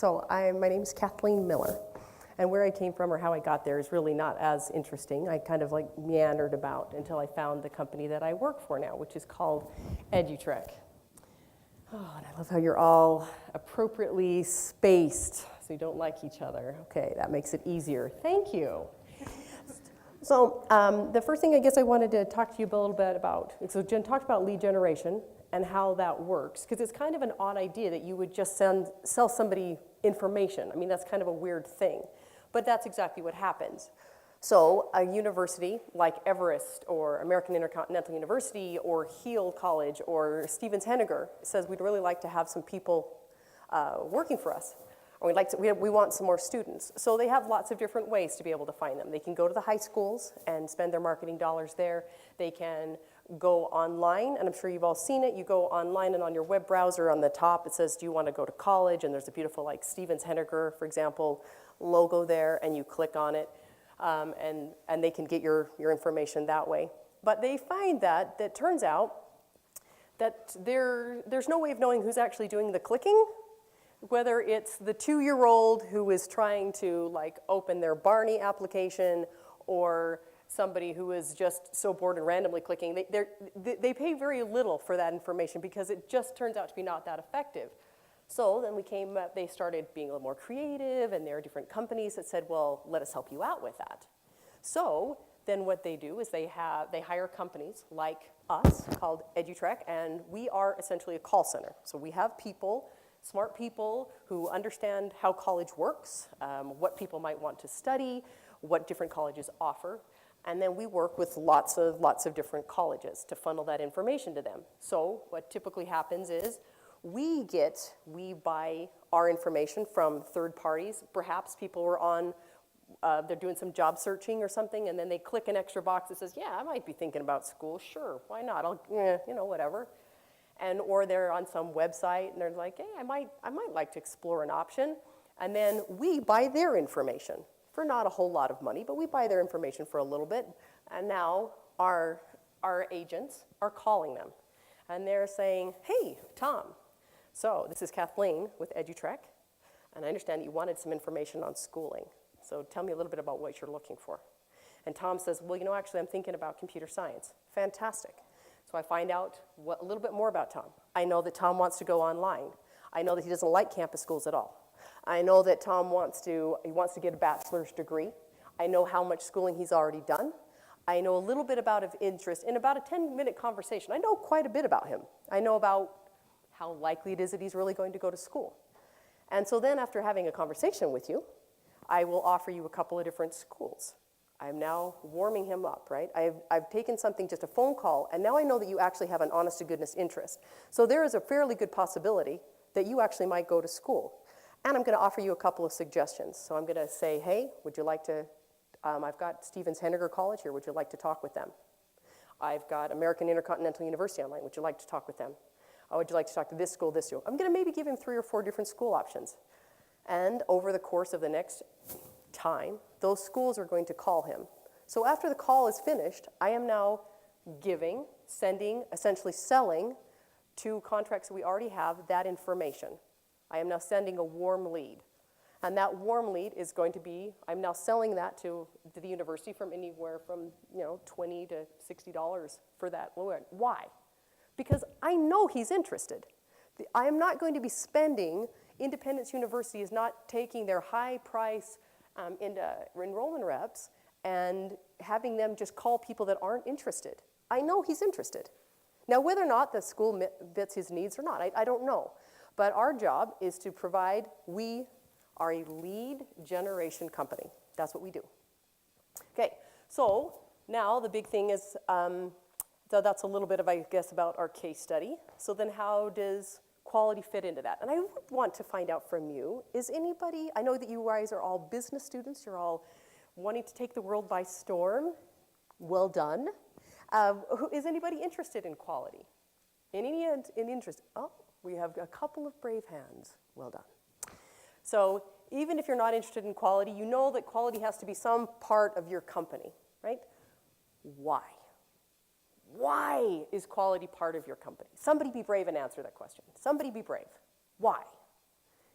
So my name is Kathleen Miller, and where I came from or how I got there is really not as interesting. I kind of like meandered about until I found the company that I work for now, which is called EduTrek. Oh, and I love how you're all appropriately spaced so you don't like each other. Okay, that makes it easier. Thank you. So the first thing I guess I wanted to talk to you a little bit about, so Jen talked about lead generation and how that works, because it's kind of an odd idea that you would just sell somebody information. I mean, that's kind of a weird thing, but that's exactly what happens. So a university like Everest or American Intercontinental University or Heald College or Stevens Henniger says we'd really like to have some people working for us. Or we want some more students. So they have lots of different ways to be able to find them. They can go to the high schools and spend their marketing dollars there. They can go online, and I'm sure you've all seen it. You go online and on your web browser on the top, it says, do you want to go to college? And there's a beautiful like Stevens Henniger, for example, logo there, and you click on it. And they can get your information that way. But they find that it turns out that there's no way of knowing who's actually doing the clicking, whether it's the 2-year-old who is trying to like open their Barney application or somebody who is just so bored and randomly clicking. They pay very little for that information because it just turns out to be not that effective. So then they started being a little more creative, and there are different companies that said, well, let us help you out with that. So then what they do is they hire companies like us called EduTrek, and we are essentially a call center. So we have people, smart people who understand how college works, what people might want to study, what different colleges offer, and then we work with lots of different colleges to funnel that information to them. So what typically happens is we buy our information from third parties. Perhaps people were they're doing some job searching or something, and then they click an extra box that says, yeah, I might be thinking about school, sure, why not, whatever. Or they're on some website and they're like, hey, I might like to explore an option. And then we buy their information for not a whole lot of money, but we buy their information for a little bit. And now our agents are calling them. And they're saying, hey, Tom, so this is Kathleen with EduTrek, and I understand you wanted some information on schooling. So tell me a little bit about what you're looking for. And Tom says, well, actually I'm thinking about computer science. Fantastic. So I find out a little bit more about Tom. I know that Tom wants to go online. I know that he doesn't like campus schools at all. I know that Tom wants to get a bachelor's degree. I know how much schooling he's already done. I know a little bit about his interest. In about a 10-minute conversation, I know quite a bit about him. I know about how likely it is that he's really going to go to school. And so then after having a conversation with you, I will offer you a couple of different schools. I'm now warming him up, right? I've taken something, just a phone call, and now I know that you actually have an honest-to-goodness interest. So there is a fairly good possibility that you actually might go to school. And I'm going to offer you a couple of suggestions. So I'm going to say, hey, would you like to, I've got Stevens Henniger College here, would you like to talk with them? I've got American Intercontinental University online, would you like to talk with them? Oh, would you like to talk to this school, this school? I'm going to maybe give him 3 or 4 different school options. And over the course of the next time, those schools are going to call him. So after the call is finished, I am now sending, essentially selling to contracts that we already have that information. I am now sending a warm lead. And that warm lead is going to be, I'm now selling that to the university from anywhere from $20 to $60 for that. Why? Because I know he's interested. I am not going to be spending, Independence University is not taking their high price enrollment reps and having them just call people that aren't interested. I know he's interested. Now, whether or not the school fits his needs or not, I don't know. But our job is to provide, we are a lead generation company. That's what we do. Okay, so now the big thing is, so that's a little bit of, I guess, about our case study. So then how does quality fit into that? And I would want to find out from you, is anybody, I know that you guys are all business students, you're all wanting to take the world by storm. Well done. Is anybody interested in quality? Any interest? Oh, we have a couple of brave hands. Well done. So even if you're not interested in quality, you know that quality has to be some part of your company, right? Why? Why is quality part of your company? Somebody be brave and answer that question. Somebody be brave. Why?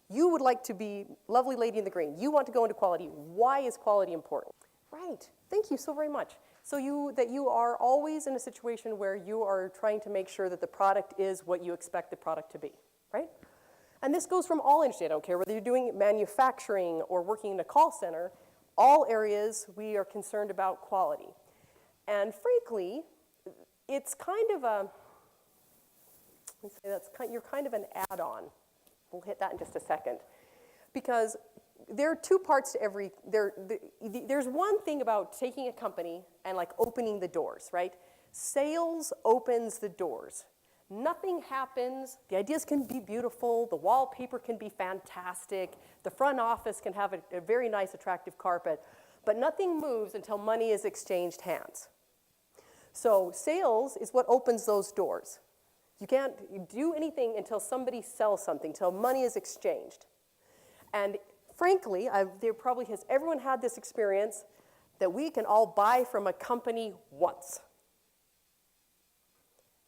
You would like to be lovely lady in the green. You want to go into quality. Why is quality important? Right. Thank you so very much. So you are always in a situation where you are trying to make sure that the product is what you expect the product to be, right? And this goes from all industry. I don't care whether you're doing manufacturing or working in a call center. All areas we are concerned about quality. And frankly, it's kind of a, let's say you're kind of an add-on. We'll hit that in just a second. Because there are two parts to every, there's one thing about taking a company and like opening the doors, right? Sales opens the doors. Nothing happens, the ideas can be beautiful, the wallpaper can be fantastic, the front office can have a very nice attractive carpet, but nothing moves until money is exchanged hands. So sales is what opens those doors. You can't do anything until somebody sells something, until money is exchanged. And frankly, everyone had this experience that we can all buy from a company once.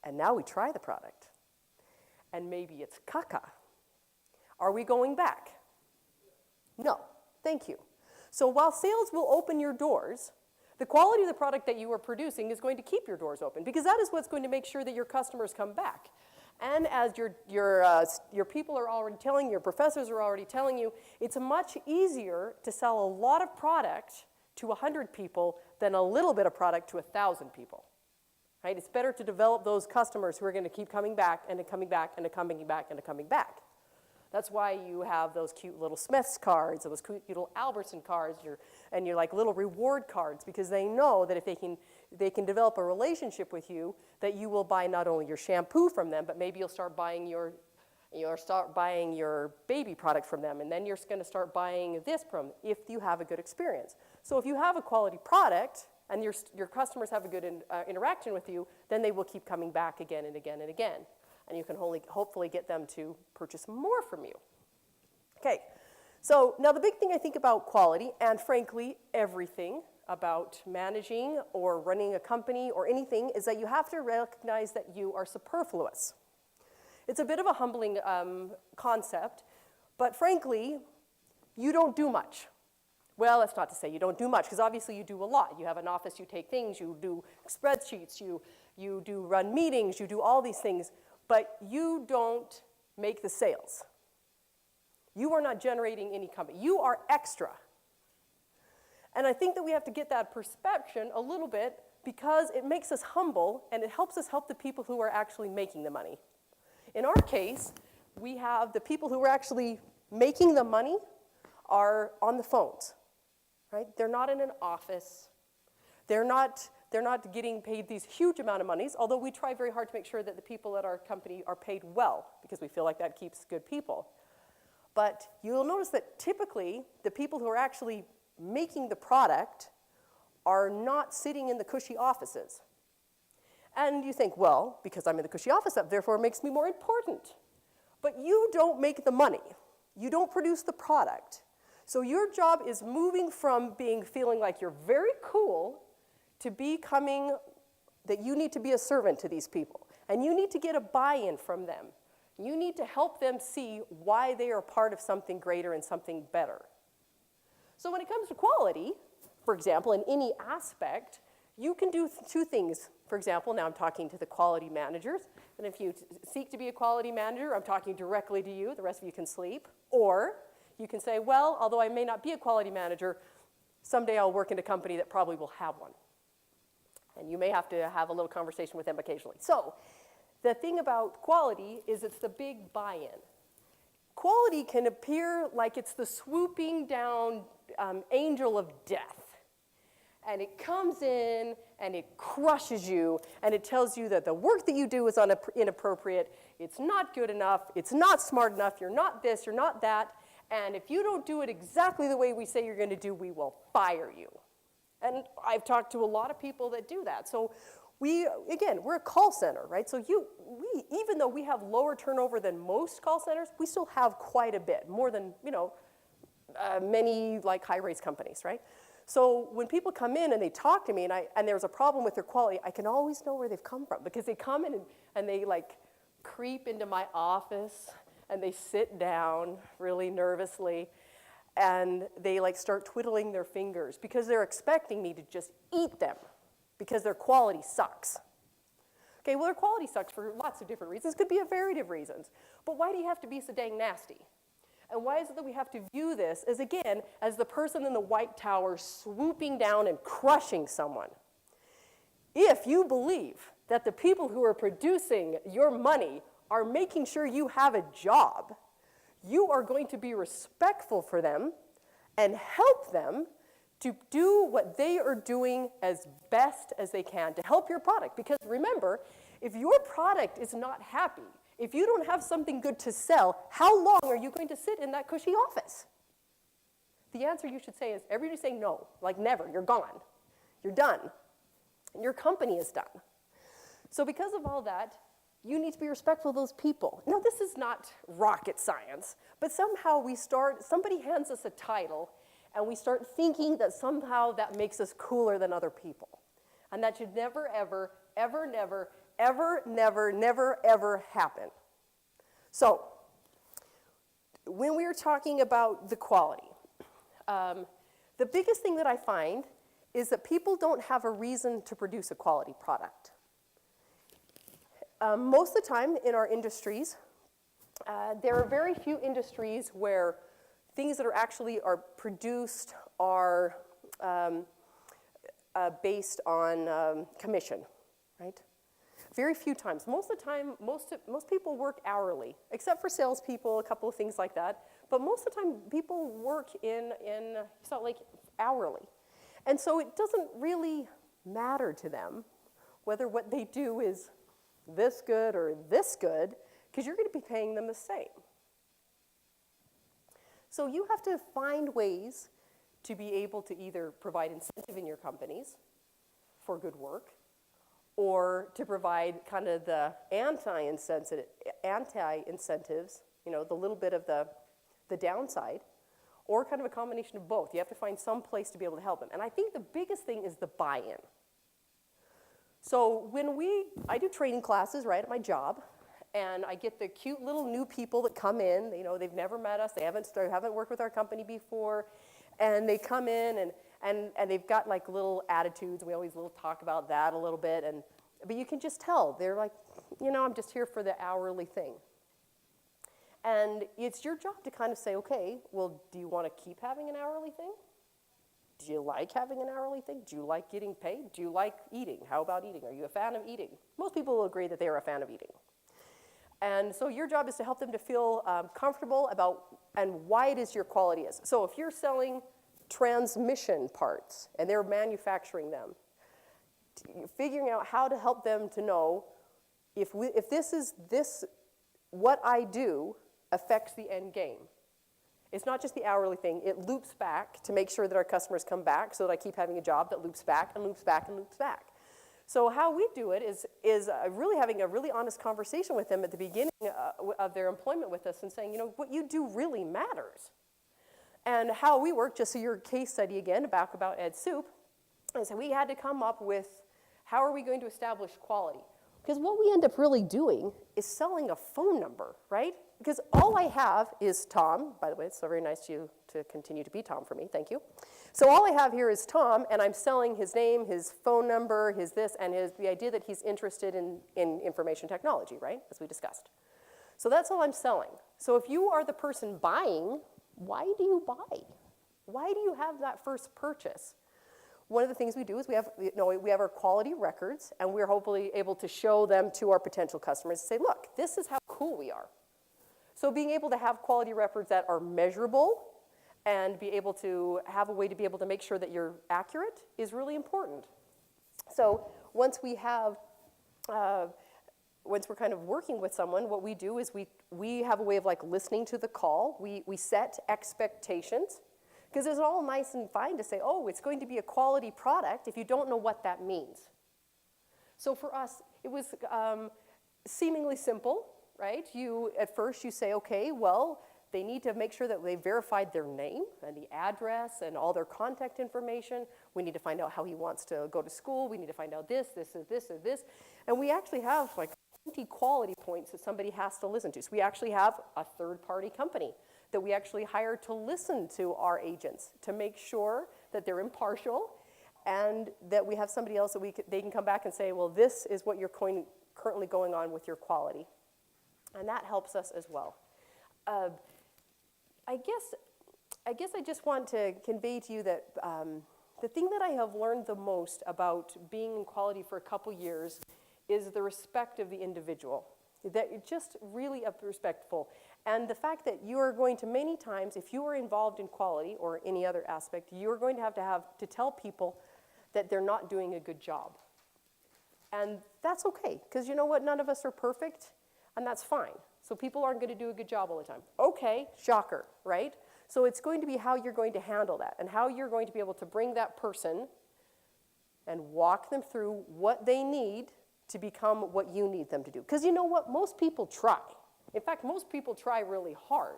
And now we try the product. And maybe it's caca. Are we going back? No, thank you. So while sales will open your doors, the quality of the product that you are producing is going to keep your doors open, because that is what's going to make sure that your customers come back. And as your people are already telling you, your professors are already telling you, it's much easier to sell a lot of product to 100 people than a little bit of product to 1,000 people. Right? It's better to develop those customers who are going to keep coming back and coming back and coming back and coming back. That's why you have those cute little Smith's cards, or those cute little Albertson cards, and your like little reward cards, because they know that if they can develop a relationship with you, that you will buy not only your shampoo from them, but maybe you'll start buying your baby product from them, and then you're going to start buying this from them if you have a good experience. So if you have a quality product and your customers have a good interaction with you, then they will keep coming back again and again and again. And you can hopefully get them to purchase more from you. Okay, so now the big thing I think about quality, and frankly everything about managing or running a company or anything, is that you have to recognize that you are superfluous. It's a bit of a humbling concept, but frankly, you don't do much. Well, that's not to say you don't do much, because obviously you do a lot. You have an office, you take things, you do spreadsheets, you do run meetings, you do all these things, but you don't make the sales. You are not generating any company. You are extra. And I think that we have to get that perception a little bit, because it makes us humble and it helps us help the people who are actually making the money. In our case, we have the people who are actually making the money are on the phones, right? They're not in an office. They're not getting paid these huge amount of monies, although we try very hard to make sure that the people at our company are paid well, because we feel like that keeps good people. But you'll notice that typically the people who are actually making the product are not sitting in the cushy offices. And you think, well, because I'm in the cushy office, that therefore makes me more important. But you don't make the money. You don't produce the product. So your job is moving from feeling like you're very cool to becoming that you need to be a servant to these people. And you need to get a buy-in from them. You need to help them see why they are part of something greater and something better. So when it comes to quality, for example, in any aspect, you can do two things. For example, now I'm talking to the quality managers, and if you seek to be a quality manager, I'm talking directly to you. The rest of you can sleep. Or you can say, well, although I may not be a quality manager, someday I'll work in a company that probably will have one. And you may have to have a little conversation with them occasionally. So the thing about quality is it's the big buy-in. Quality can appear like it's the swooping down angel of death. And it comes in and it crushes you, and it tells you that the work that you do is inappropriate, it's not good enough, it's not smart enough, you're not this, you're not that, and if you don't do it exactly the way we say you're going to do, we will fire you. And I've talked to a lot of people that do that. So we're a call center, right? So even though we have lower turnover than most call centers, we still have quite a bit, more than many like high-rise companies, right? So when people come in and they talk to me and there's a problem with their quality, I can always know where they've come from, because they come in and they like creep into my office and they sit down really nervously, and they like start twiddling their fingers because they're expecting me to just eat them because their quality sucks. Okay, well, their quality sucks for lots of different reasons. Could be a variety of reasons. But why do you have to be so dang nasty? And why is it that we have to view this as, again, as the person in the White Tower swooping down and crushing someone? If you believe that the people who are producing your money are making sure you have a job, you are going to be respectful for them and help them to do what they are doing as best as they can to help your product. Because remember, if your product is not happy, if you don't have something good to sell, how long are you going to sit in that cushy office? The answer you should say is, everybody say no, like never, you're gone. You're done. Your company is done. So because of all that, you need to be respectful of those people. Now, this is not rocket science, but somehow somebody hands us a title, and we start thinking that somehow that makes us cooler than other people. And that should never, ever, ever, never, ever, never, never, ever happen. So, when we are talking about the quality, the biggest thing that I find is that people don't have a reason to produce a quality product. Most of the time in our industries, there are very few industries where things that are produced are based on commission, right? Very few times. Most of the time, most people work hourly, except for salespeople, a couple of things like that. But most of the time, people work in Salt Lake hourly. And so it doesn't really matter to them whether what they do is this good or this good, because you're going to be paying them the same. So you have to find ways to be able to either provide incentive in your companies for good work, or to provide kind of the anti-incentives, the little bit of the downside, or kind of a combination of both. You have to find some place to be able to help them. And I think the biggest thing is the buy-in. So I do training classes right at my job, and I get the cute little new people that come in. They've never met us, they haven't worked with our company before, and they come in and they've got like little attitudes. We always talk about that a little bit, but you can just tell they're like, I'm just here for the hourly thing. And it's your job to kind of say, okay, well, do you want to keep having an hourly thing? Do you like having an hourly thing? Do you like getting paid? Do you like eating? How about eating? Are you a fan of eating? Most people will agree that they are a fan of eating. And so your job is to help them to feel comfortable about and why it is your quality is. So if you're selling transmission parts and they're manufacturing them, figuring out how to help them to know if what I do affects the end game. It's not just the hourly thing. It loops back to make sure that our customers come back so that I keep having a job that loops back and loops back and loops back. So how we do it is really having a really honest conversation with them at the beginning of their employment with us and saying, what you do really matters. And how we work, just so your case study again, back about Ed Soup, is we had to come up with how are we going to establish quality? Because what we end up really doing is selling a phone number, right? Because all I have is Tom. By the way, it's so very nice of you to continue to be Tom for me. Thank you. So all I have here is Tom, and I'm selling his name, his phone number, his this, and the idea that he's interested in information technology, right, as we discussed. So that's all I'm selling. So if you are the person buying, why do you buy? Why do you have that first purchase? One of the things we do is we have our quality records, and we're hopefully able to show them to our potential customers and say, look, this is how cool we are. So being able to have quality records that are measurable and be able to have a way to be able to make sure that you're accurate is really important. So once we're kind of working with someone, what we do is we have a way of listening to the call. We set expectations. Because it's all nice and fine to say, oh, it's going to be a quality product if you don't know what that means. So for us, it was seemingly simple, right? At first you say, okay, well, they need to make sure that they verified their name and the address and all their contact information. We need to find out how he wants to go to school. We need to find out this, or this. And we actually have quality points that somebody has to listen to. So we actually have a third-party company that we actually hire to listen to our agents to make sure that they're impartial and that we have somebody else that they can come back and say, well, this is what you're currently going on with your quality. And that helps us as well. I guess I just want to convey to you that the thing that I have learned the most about being in quality for a couple years is the respect of the individual. That it's just really respectful. And the fact that you are going to many times, if you are involved in quality or any other aspect, you're going to have to tell people that they're not doing a good job. And that's okay, because you know what? None of us are perfect, and that's fine. So people aren't going to do a good job all the time. Okay, shocker, right? So it's going to be how you're going to handle that and how you're going to be able to bring that person and walk them through what they need to become what you need them to do. Because you know what? Most people try. In fact, most people try really hard.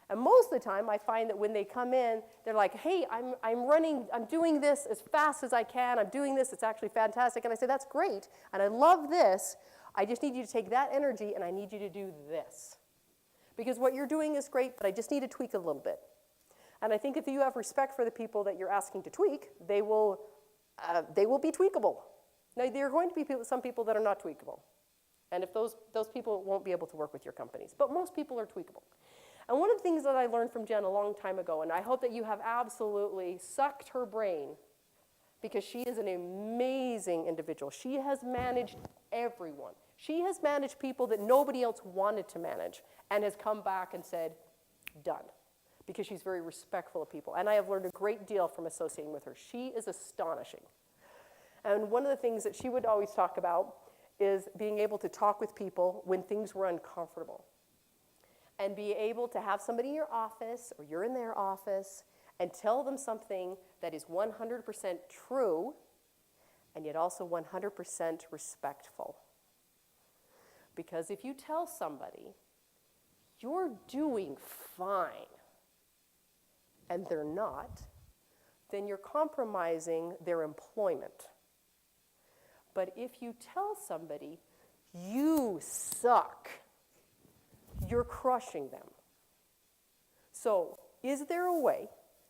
And most of the time, I find that when they come in, they're like, hey, I'm doing this as fast as I can. I'm doing this. It's actually fantastic. And I say, that's great. And I love this. I just need you to take that energy, and I need you to do this. Because what you're doing is great, but I just need to tweak a little bit. And I think if you have respect for the people that you're asking to tweak, they will be tweakable. Now, there are going to be some people that are not tweakable. And if those people won't be able to work with your companies. But most people are tweakable. And one of the things that I learned from Jen a long time ago, and I hope that you have absolutely sucked her brain, because she is an amazing individual. She has managed everyone. She has managed people that nobody else wanted to manage and has come back and said, done. Because she's very respectful of people. And I have learned a great deal from associating with her. She is astonishing. And one of the things that she would always talk about is being able to talk with people when things were uncomfortable. And be able to have somebody in your office or you're in their office and tell them something that is 100% true and yet also 100% respectful. Because if you tell somebody you're doing fine and they're not, then you're compromising their employment. But if you tell somebody you suck, you're crushing them. So, is there a way,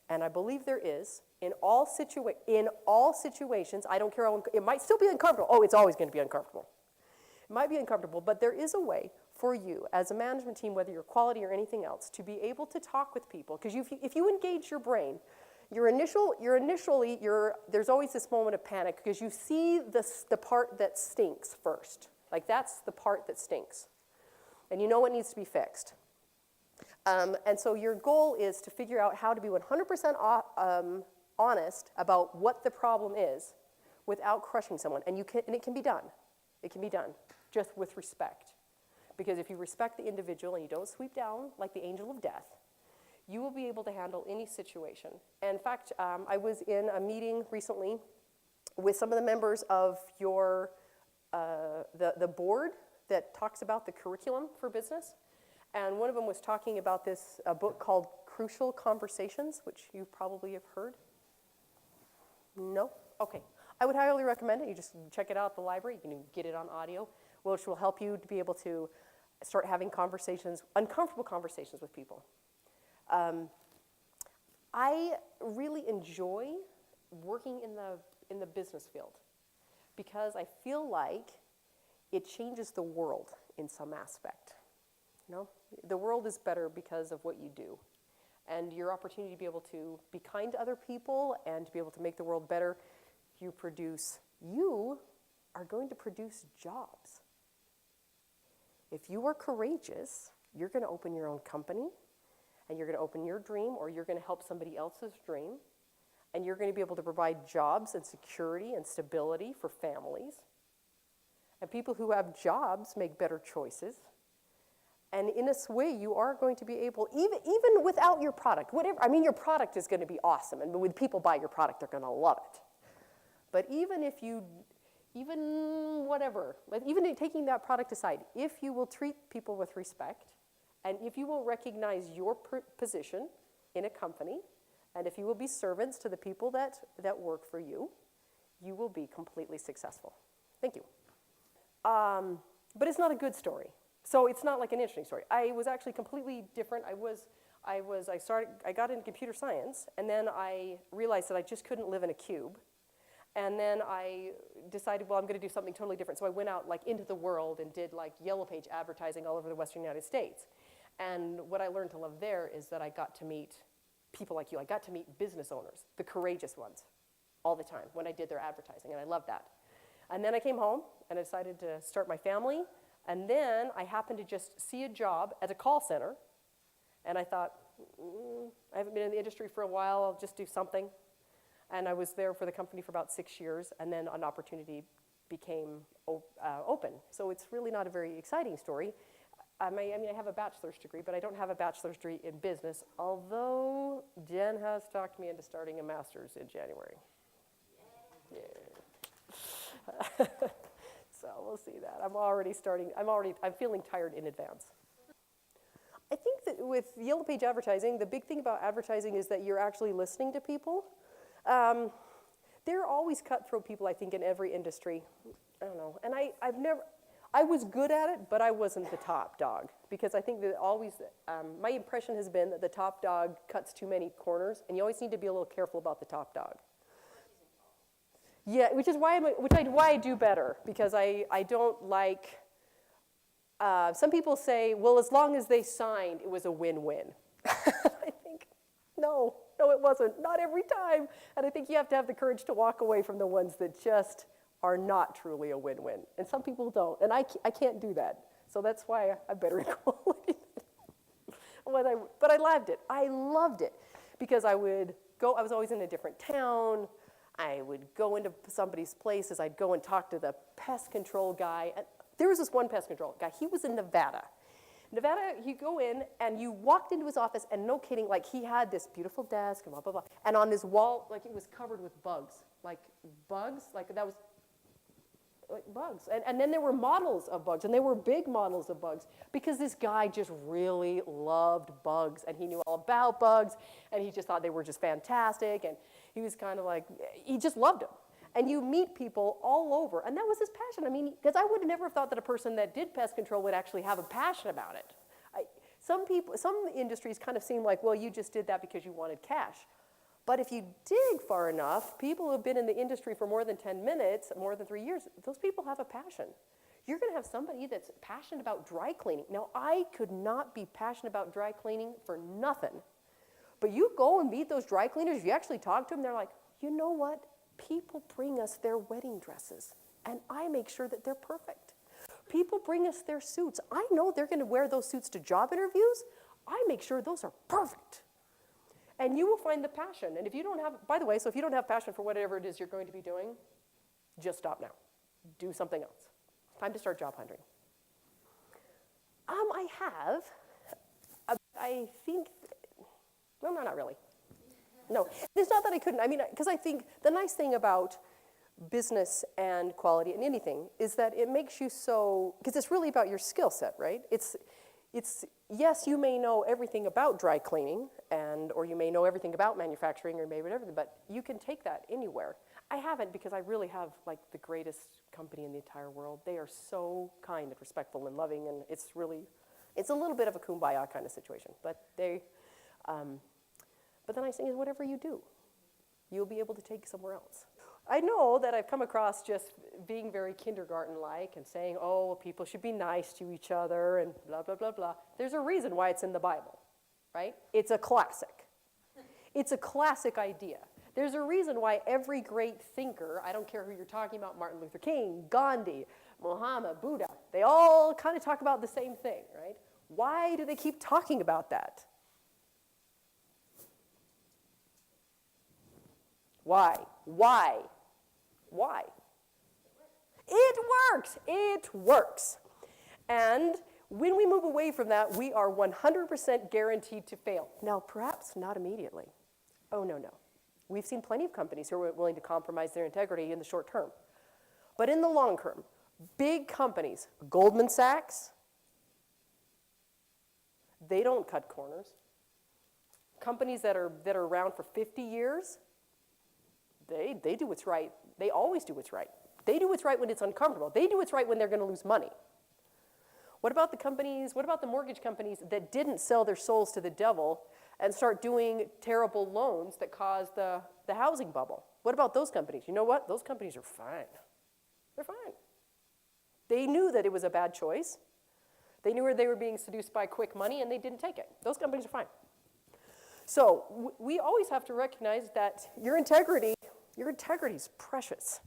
and I believe there is, in all situations, I don't care how, it might still be uncomfortable. Oh, it's always going to be uncomfortable. It might be uncomfortable, but there is a way for you as a management team, whether you're quality or anything else, to be able to talk with people. Because if you engage your brain, there's always this moment of panic because you see the part that stinks first. Like that's the part that stinks. And you know what needs to be fixed. And so your goal is to figure out how to be 100% honest about what the problem is without crushing someone. And it can be done. It can be done, just with respect. Because if you respect the individual and you don't sweep down like the angel of death, you will be able to handle any situation. And in fact, I was in a meeting recently with some of the members of the board that talks about the curriculum for business. And one of them was talking about a book called Crucial Conversations, which you probably have heard. No? Okay. I would highly recommend it. You just check it out at the library. You can get it on audio, which will help you to be able to start having uncomfortable conversations with people. I really enjoy working in the business field because I feel like it changes the world in some aspect. You know, the world is better because of what you do. And your opportunity to be able to be kind to other people and to be able to make the world better, you are going to produce jobs. If you are courageous, you're going to open your own company, and you're going to open your dream, or you're going to help somebody else's dream, and you're going to be able to provide jobs and security and stability for families. And people who have jobs make better choices. And in this way, you are going to be able, even without your product, your product is going to be awesome, and when people buy your product, they're going to love it. But even taking that product aside, if you will treat people with respect, and if you will recognize your position in a company, and if you will be servants to the people that work for you, you will be completely successful. Thank you. But it's not a good story. So it's not like an interesting story. I was actually completely different. I got into computer science, and then I realized that I just couldn't live in a cube. And then I decided, well, I'm going to do something totally different. So I went out like into the world and did like yellow page advertising all over the Western United States. And what I learned to love there is that I got to meet people like you. I got to meet business owners, the courageous ones, all the time when I did their advertising, and I loved that. And then I came home and I decided to start my family. And then I happened to just see a job at a call center. And I thought, I haven't been in the industry for a while, I'll just do something. And I was there for the company for about 6 years, and then an opportunity became open. So it's really not a very exciting story. I have a bachelor's degree, but I don't have a bachelor's degree in business, although Jen has talked me into starting a master's in January. Yeah. So we'll see that. I'm feeling tired in advance. I think that with yellow page advertising, the big thing about advertising is that you're actually listening to people. There are always cutthroat people, I think, in every industry. I don't know. And I was good at it, but I wasn't the top dog. Because I think that my impression has been that the top dog cuts too many corners, and you always need to be a little careful about the top dog. Yeah, which is why I do better, because I don't like, some people say, well, as long as they signed, it was a win-win. I think, no, it wasn't, not every time. And I think you have to have the courage to walk away from the ones that just are not truly a win-win. And some people don't, and I can't do that. So that's why I'm better at quality. But I loved it. I loved it, because I was always in a different town. I would go into somebody's places. I'd go and talk to the pest control guy. And there was this one pest control guy. He was in Nevada. You go in, and you walked into his office, and no kidding, like he had this beautiful desk, and blah, blah, blah. And on his wall, like it was covered with bugs. Like that was like bugs. And then there were models of bugs, and they were big models of bugs, because this guy just really loved bugs, and he knew all about bugs, and he just thought they were just fantastic, and he was kind of like, he just loved them. And you meet people all over, and that was his passion. I mean, because I would have never thought that a person that did pest control would actually have a passion about it. Some industries kind of seem like, well, you just did that because you wanted cash. But if you dig far enough, people who have been in the industry for more than 10 minutes, more than 3 years, those people have a passion. You're going to have somebody that's passionate about dry cleaning. Now, I could not be passionate about dry cleaning for nothing. But you go and meet those dry cleaners, if you actually talk to them, they're like, you know what? People bring us their wedding dresses, and I make sure that they're perfect. People bring us their suits. I know they're going to wear those suits to job interviews. I make sure those are perfect. And you will find the passion. And if you don't have, by the way, so if you don't have passion for whatever it is you're going to be doing, just stop now. Do something else. Time to start job hunting. I think, well, no, not really. No, it's not that I couldn't. I mean, because I think the nice thing about business and quality and anything is that it makes you so, because it's really about your skill set, right? It's yes, you may know everything about dry cleaning, or you may know everything about manufacturing, or maybe everything, but you can take that anywhere. I haven't, because I really have like the greatest company in the entire world. They are so kind and respectful and loving, and it's a little bit of a kumbaya kind of situation, but but the nice thing is whatever you do, you'll be able to take somewhere else. I know that I've come across just being very kindergarten-like and saying, oh, well, people should be nice to each other and blah, blah, blah, blah. There's a reason why it's in the Bible, right? It's a classic. It's a classic idea. There's a reason why every great thinker, I don't care who you're talking about, Martin Luther King, Gandhi, Muhammad, Buddha, they all kind of talk about the same thing, right? Why do they keep talking about that? Why? It works. It works. And when we move away from that, we are 100% guaranteed to fail. Now, perhaps not immediately. Oh, no. We've seen plenty of companies who are willing to compromise their integrity in the short term. But in the long term, big companies, Goldman Sachs, they don't cut corners. Companies that are around for 50 years, they do what's right. They always do what's right. They do what's right when it's uncomfortable. They do what's right when they're going to lose money. What about the companies, what about the mortgage companies that didn't sell their souls to the devil and start doing terrible loans that caused the housing bubble? What about those companies? You know what? Those companies are fine. They're fine. They knew that it was a bad choice. They knew they were being seduced by quick money, and they didn't take it. Those companies are fine. So we always have to recognize that your integrity is precious.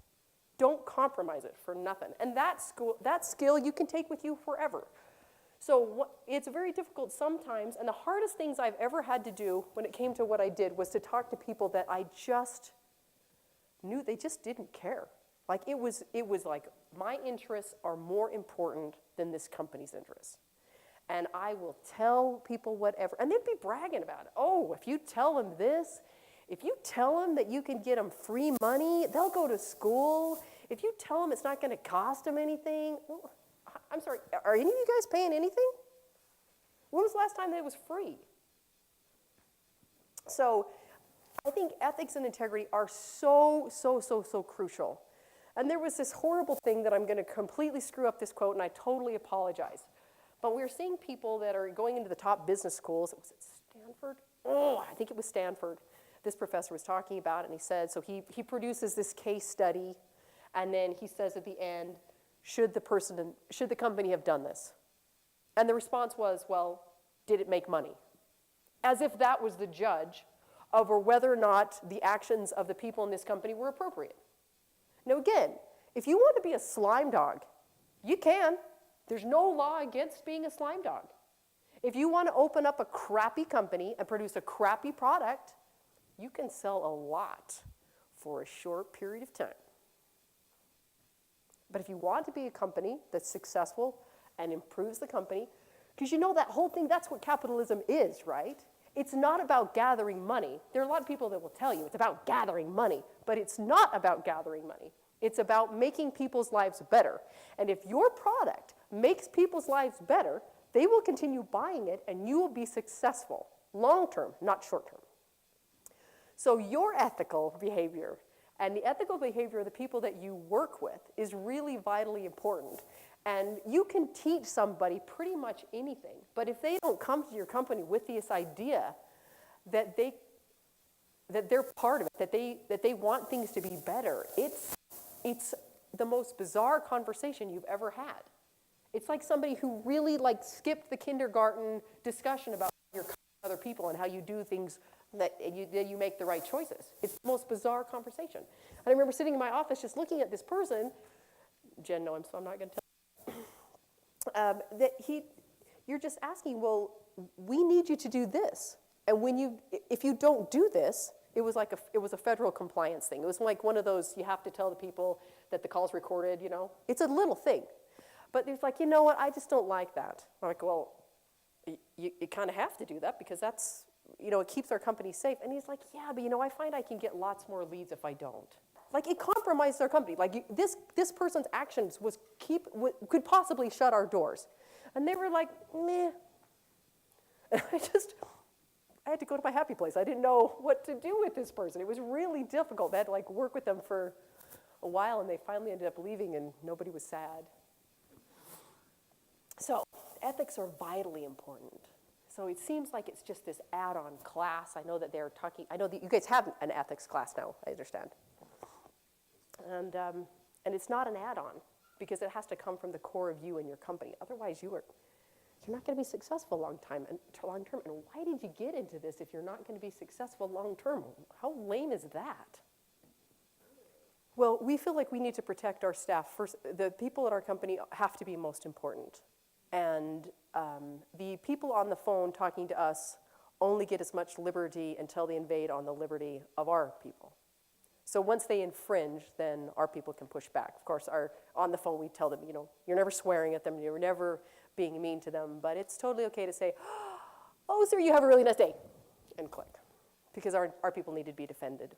Don't compromise it for nothing. And that skill you can take with you forever. So it's very difficult sometimes, and the hardest things I've ever had to do when it came to what I did was to talk to people that I just knew they just didn't care. Like it was like my interests are more important than this company's interests. And I will tell people whatever, and they'd be bragging about it. Oh, if you tell them this, if you tell them that you can get them free money, they'll go to school. If you tell them it's not going to cost them anything, well, I'm sorry, are any of you guys paying anything? When was the last time that it was free? So I think ethics and integrity are so crucial. And there was this horrible thing that I'm going to completely screw up this quote, and I totally apologize. But we're seeing people that are going into the top business schools. Was it Stanford? Oh, I think it was Stanford. This professor was talking about it, and he said, so he produces this case study, and then he says at the end, should the company have done this? And the response was, well, did it make money? As if that was the judge over whether or not the actions of the people in this company were appropriate. Now again, if you want to be a slime dog, you can. There's no law against being a slime dog. If you want to open up a crappy company and produce a crappy product, you can sell a lot for a short period of time. But if you want to be a company that's successful and improves the company, because you know that whole thing, that's what capitalism is, right? It's not about gathering money. There are a lot of people that will tell you it's about gathering money, but it's not about gathering money. It's about making people's lives better. And if your product makes people's lives better, they will continue buying it and you will be successful long-term, not short-term. So your ethical behavior and the ethical behavior of the people that you work with is really vitally important. And you can teach somebody pretty much anything, but if they don't come to your company with this idea that they're part of it, that they want things to be better, it's the most bizarre conversation you've ever had. It's like somebody who really skipped the kindergarten discussion about your other people and how you do things that you make the right choices. It's the most bizarre conversation. And I remember sitting in my office just looking at this person. Jen, no, so I'm not going to tell you're just asking, well, we need you to do this. And if you don't do this, it was a federal compliance thing. It was like one of those, you have to tell the people that the call's recorded, you know. It's a little thing. But it's like, you know what, I just don't like that. I'm like, well, you kind of have to do that because that's, it keeps our company safe. And he's like, yeah, but I find I can get lots more leads if I don't. Like, it compromised our company. Like, this person's actions could possibly shut our doors. And they were like, meh. And I had to go to my happy place. I didn't know what to do with this person. It was really difficult. I had to work with them for a while, and they finally ended up leaving, and nobody was sad. So ethics are vitally important. So it seems like it's just this add-on class. I know that I know that you guys have an ethics class now, I understand. And it's not an add-on because it has to come from the core of you and your company. Otherwise, you're not going to be successful long-term. And why did you get into this if you're not going to be successful long-term? How lame is that? Well, we feel like we need to protect our staff. First, the people at our company have to be most important. And the people on the phone talking to us only get as much liberty until they invade on the liberty of our people. So once they infringe, then our people can push back. Of course, on the phone we tell them, you're never swearing at them, you're never being mean to them, but it's totally okay to say, oh, sir, you have a really nice day, and click, because our people need to be defended.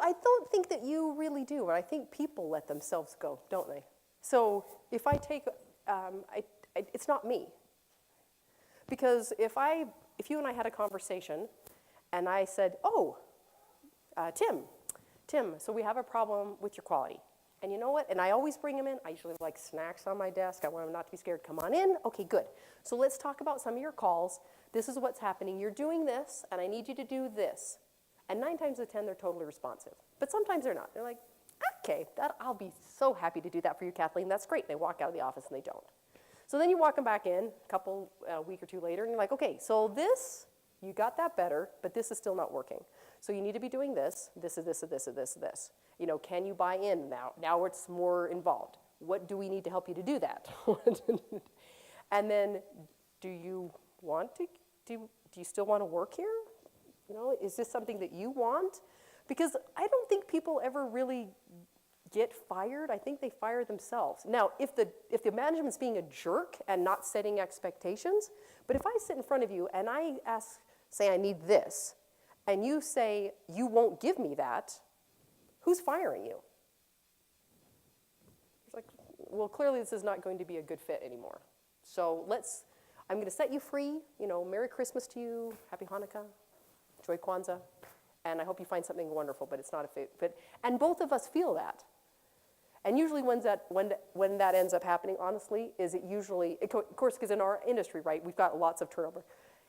I don't think that you really do, and I think people let themselves go, don't they? So if I take, it's not me. Because if you and I had a conversation, and I said, oh, Tim, so we have a problem with your quality. And you know what? And I always bring them in. I usually have like snacks on my desk. I want them not to be scared. Come on in. Okay, good. So let's talk about some of your calls. This is what's happening. You're doing this, and I need you to do this. And 9 times out of 10, they're totally responsive. But sometimes they're not. They're like, okay, I'll be so happy to do that for you, Kathleen. That's great. They walk out of the office and they don't. So then you walk them back in a week or two later, and you're like, okay, so this, you got that better, but this is still not working. So you need to be doing this, this, this. You know, can you buy in now? Now it's more involved. What do we need to help you to do that? And then, do you still want to work here? You know, is this something that you want? Because I don't think people ever really get fired. I think they fire themselves. Now, if the management's being a jerk and not setting expectations, but if I sit in front of you and I say I need this, and you say you won't give me that, who's firing you? It's like, well, clearly this is not going to be a good fit anymore. So I'm going to set you free. You know, Merry Christmas to you, Happy Hanukkah, Joy Kwanzaa, and I hope you find something wonderful, but it's not a fit. And both of us feel that. And usually when that ends up happening, honestly, is it usually, of course, because in our industry, right, we've got lots of turnover,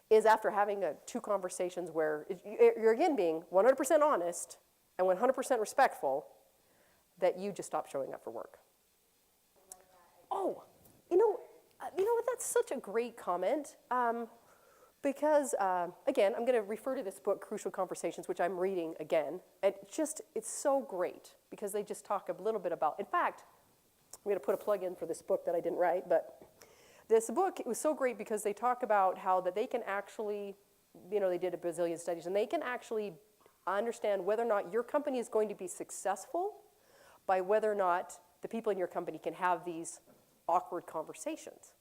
is after having 2 conversations where you're again being 100% honest and 100% respectful, that you just stop showing up for work. Oh, you know what? That's such a great comment. Because, again, I'm going to refer to this book, Crucial Conversations, which I'm reading again. And it's so great because they just talk a little bit about, in fact, I'm going to put a plug in for this book that I didn't write, but this book, it was so great because they talk about how that they can actually, you know, they did a bazillion studies, and they can actually understand whether or not your company is going to be successful by whether or not the people in your company can have these awkward conversations.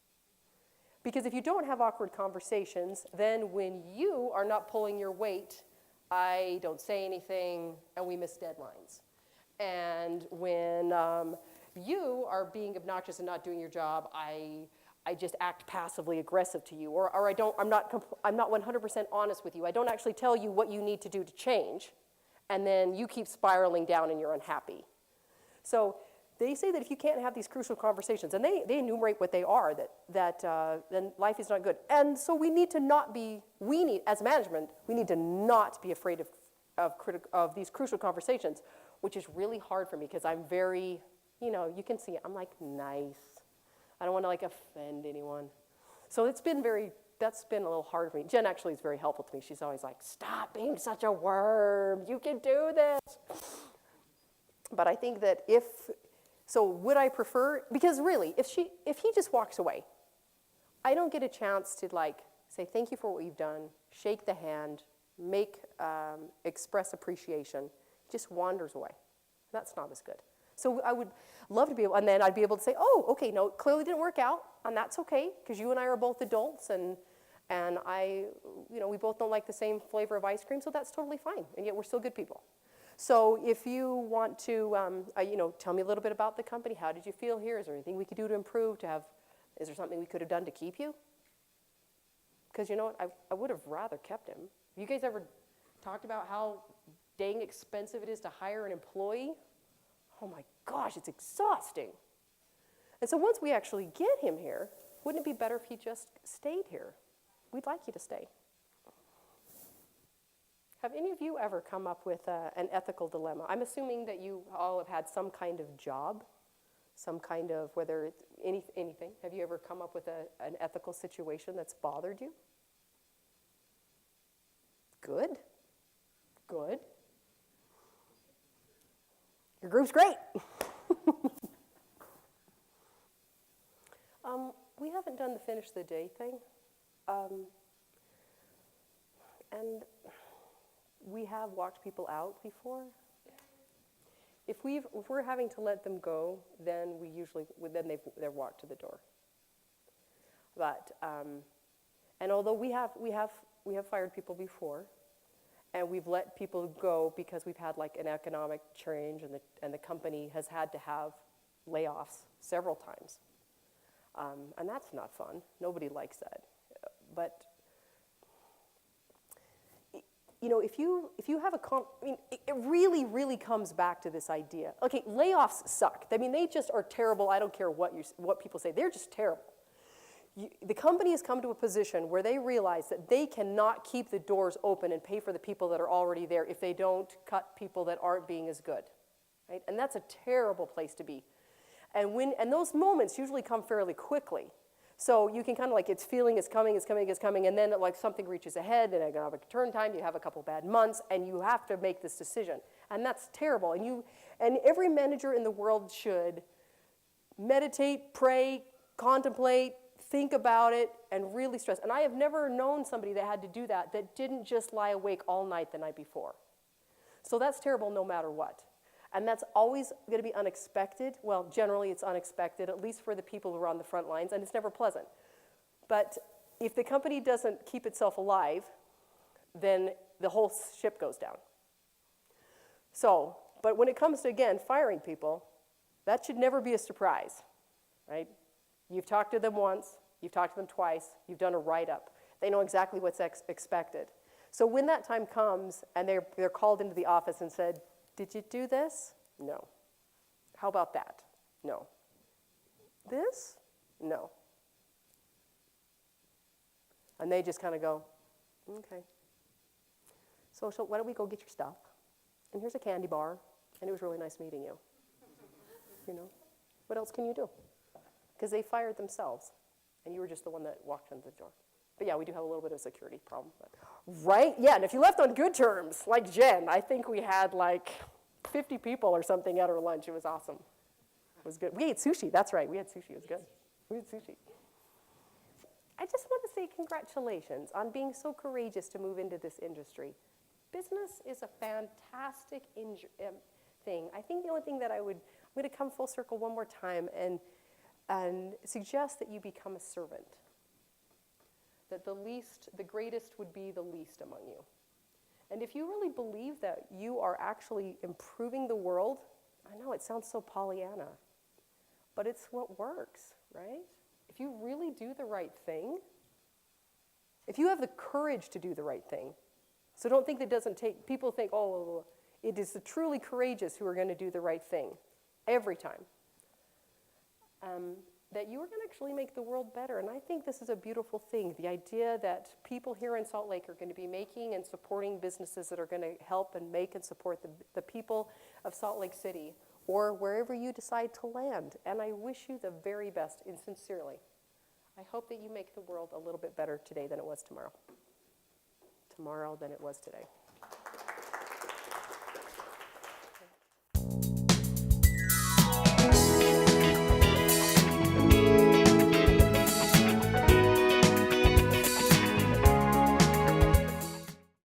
Because if you don't have awkward conversations, then when you are not pulling your weight, I don't say anything, and we miss deadlines. And when you are being obnoxious and not doing your job, I just act passively aggressive to you, or I'm not 100% honest with you. I don't actually tell you what you need to do to change, and then you keep spiraling down and you're unhappy. So they say that if you can't have these crucial conversations, and they enumerate what they are, then life is not good. And so as management, we need to not be afraid of these crucial conversations, which is really hard for me because I'm very, you can see it, I'm like nice. I don't want to like offend anyone. So that's been a little hard for me. Jen actually is very helpful to me. She's always like, stop being such a worm. You can do this. But I think that so would I prefer, because really, if he just walks away, I don't get a chance to like say thank you for what you've done, shake the hand, express appreciation. He just wanders away. That's not as good. So I would love to be able, and then I'd be able to say, oh, okay, no, it clearly didn't work out, and that's okay, because you and I are both adults, and we both don't like the same flavor of ice cream, so that's totally fine, and yet we're still good people. So if you want to, tell me a little bit about the company. How did you feel here? Is there anything we could do to improve? Is there something we could have done to keep you? Because you know what? I would have rather kept him. Have you guys ever talked about how dang expensive it is to hire an employee? Oh my gosh, it's exhausting. And so once we actually get him here, wouldn't it be better if he just stayed here? We'd like you to stay. Have any of you ever come up with an ethical dilemma? I'm assuming that you all have had some kind of job, some kind of, whether it's anything. Have you ever come up with an ethical situation that's bothered you? Good. Good. Your group's great. We haven't done the finish the day thing. And we have walked people out before. If we're having to let them go, then they're walked to the door. But and although we have fired people before, and we've let people go because we've had like an economic change, and the company has had to have layoffs several times, and that's not fun. Nobody likes that, but. if you have it really, really comes back to this idea. Okay, layoffs suck. I mean, they just are terrible. I don't care what people say. They're just terrible. The company has come to a position where they realize that they cannot keep the doors open and pay for the people that are already there if they don't cut people that aren't being as good, right? And that's a terrible place to be. And those moments usually come fairly quickly. So you can kind of it's feeling it's coming, and then something reaches ahead, and I have a turn time, you have a couple bad months, and you have to make this decision. And that's terrible. And every manager in the world should meditate, pray, contemplate, think about it, and really stress. And I have never known somebody that had to do that didn't just lie awake all night the night before. So that's terrible no matter what. And that's always going to be unexpected. Well, generally it's unexpected, at least for the people who are on the front lines, and it's never pleasant. But if the company doesn't keep itself alive, then the whole ship goes down. So, but when it comes to, again, firing people, that should never be a surprise, right? You've talked to them once, you've talked to them twice, you've done a write-up. They know exactly what's expected. So when that time comes and they're called into the office and said, did you do this? No. How about that? No. This? No. And they just kind of go, okay. So why don't we go get your stuff? And here's a candy bar, and it was really nice meeting you. What else can you do? Because they fired themselves, and you were just the one that walked into the door. But yeah, we do have a little bit of a security problem. Right? Yeah, and if you left on good terms, like Jen, I think we had 50 people or something at our lunch. It was awesome. It was good. We ate sushi. That's right. We had sushi. It was good. We had sushi. I just want to say congratulations on being so courageous to move into this industry. Business is a fantastic thing. I think the only thing that I'm going to come full circle one more time and suggest that you become a servant. That the greatest would be the least among you. And if you really believe that you are actually improving the world, I know it sounds so Pollyanna, but it's what works, right? If you really do the right thing, if you have the courage to do the right thing, so don't think that doesn't take, people think, oh, it is the truly courageous who are going to do the right thing every time. That you are going to actually make the world better. And I think this is a beautiful thing, the idea that people here in Salt Lake are going to be making and supporting businesses that are going to help and make and support the people of Salt Lake City or wherever you decide to land. And I wish you the very best, and sincerely. I hope that you make the world a little bit better today than it was tomorrow. Tomorrow than it was today.